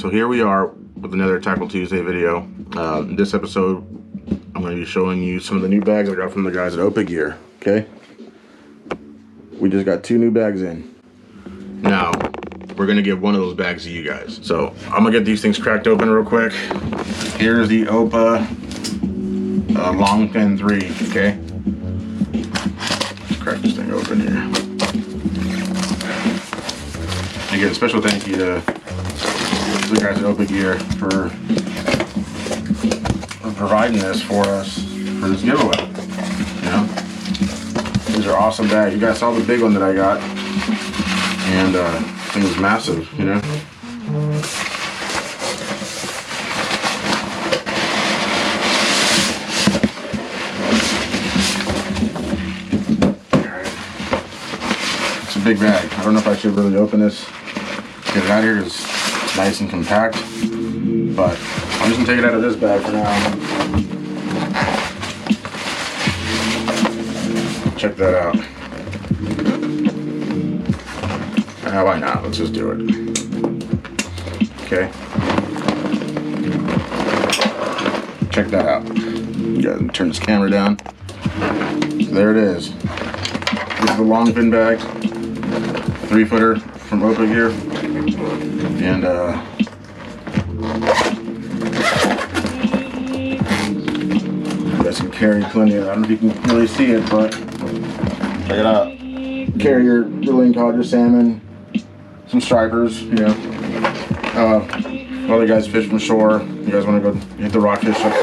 So here we are with another Tackle Tuesday video. In this episode, I'm going to be showing you some of the new bags I got from the guys at Opah Gear. Okay, we just got 2 new bags in. Now we're going to give one of those bags to you guys. So I'm going to get these things cracked open real quick. Here's the Opah long fin 3. Okay, let's crack this thing open here. Again, special thank you to the guys at Opah Gear for providing this for us for this giveaway. You know, these are awesome bags. You guys saw the big one that I got, and the thing was massive. You know. It's a big bag. I don't know if I should really open this. Get it out of here because it's nice and compact, but I'm just gonna take it out of this bag for now. Check that out. Why not? Let's just do it. Okay. Check that out. You gotta turn this camera down. So there it is. This is the long fin bag, 3-footer from Opah Gear. And you guys can carry plenty of, I don't know if you can really see it, but check it out. Carry your ling cod, your salmon, some stripers, you know. Other guys fish from shore. You guys want to go hit the rockfish up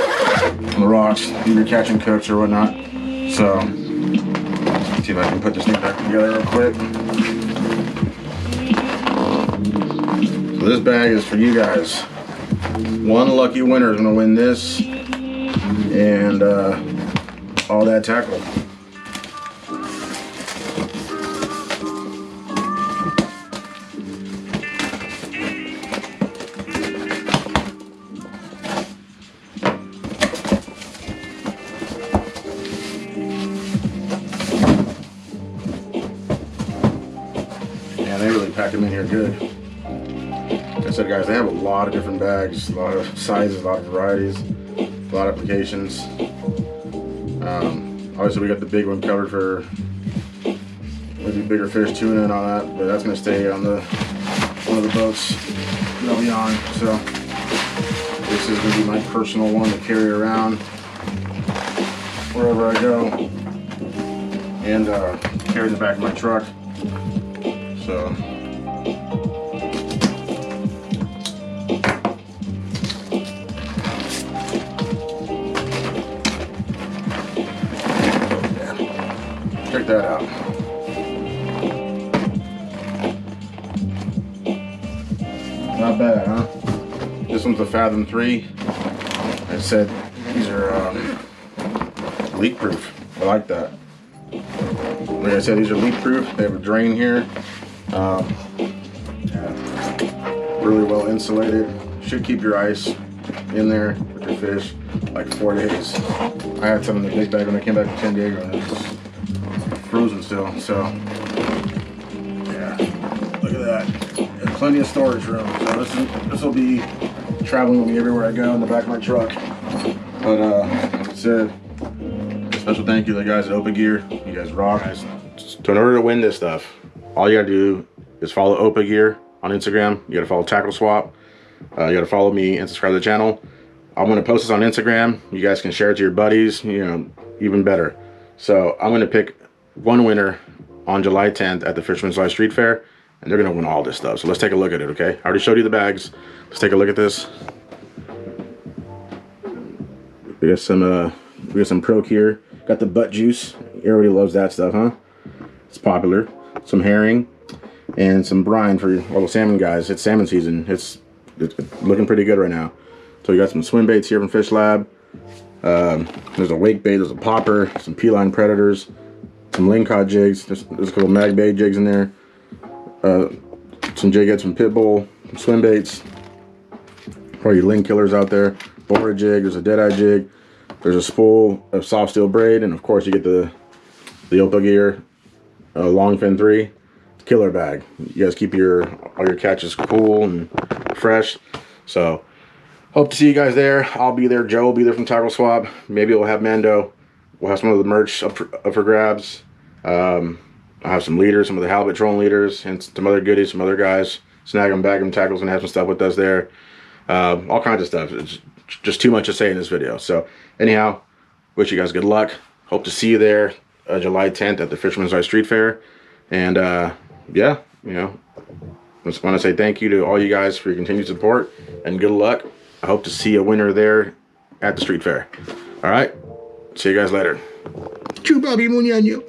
on the rocks, either catching cooks or whatnot. So, let's see if I can put this thing back together real quick. So this bag is for you guys. One lucky winner is going to win this and all that tackle. Yeah, they really packed them in here good. Like I said, guys, they have a lot of different bags, a lot of sizes, a lot of varieties, a lot of applications. Obviously, we got the big one covered for maybe bigger fish, tuna, and all that, but that's going to stay on the one of the boats that I'll be on. So this is going to be my personal one to carry around wherever I go, and carry in the back of my truck. So. Check that out. Not bad, huh? This one's a Fathom 3. I said these are leak proof. I like that. Like I said, these are leak proof. They have a drain here. Really well insulated. Should keep your ice in there with your fish like 4 days. I had some in the big bag when I came back to San Diego, and it was frozen still. So yeah, look at that. There's plenty of storage room. So this will be traveling with me everywhere I go in the back of my truck. But like I said, a special thank you to the guys at Opah Gear. You guys rock. So in order to win this stuff, all you gotta do is follow Opah Gear on Instagram. You gotta follow Tackle Swap. You gotta follow me and subscribe to the channel. I'm gonna post this on Instagram. You guys can share it to your buddies, you know, even better. So I'm gonna pick one winner on July 10th at the Fisherman's Live Street Fair, and they're gonna win all this stuff. So let's take a look at it, okay? I already showed you the bags. Let's take a look at this. We got some Pro here. Got the butt juice. Everybody loves that stuff, huh? It's popular. Some herring and some brine for all the salmon guys. It's salmon season. It's looking pretty good right now. So we got some swim baits here from Fish Lab. There's a wake bait, there's a popper, some P-line predators, some ling cod jigs. There's a couple mag bait jigs in there. Some jig heads from Pitbull, some swim baits. Probably ling killers out there. Bora jig, there's a deadeye jig. There's a spool of soft steel braid, and of course you get the Opah Gear long fin 3 killer bag. You guys keep all your catches cool and fresh. So hope to see you guys there. I'll be there. Joe will be there from Tackle Swap. Maybe we'll have Mando. We'll have some of the merch up for grabs. I'll have some leaders, some of the halibut trolling leaders, and some other goodies, some other guys. Snag 'em, bag 'em, tackles, and have some stuff with us there. All kinds of stuff. It's just too much to say in this video. So anyhow, wish you guys good luck. Hope to see you there July 10th at the Fisherman's Rise Street Fair. And yeah, you know, I just want to say thank you to all you guys for your continued support and good luck. I hope to see a winner there at the street fair. All right, see you guys later. Chupabi Muñaño.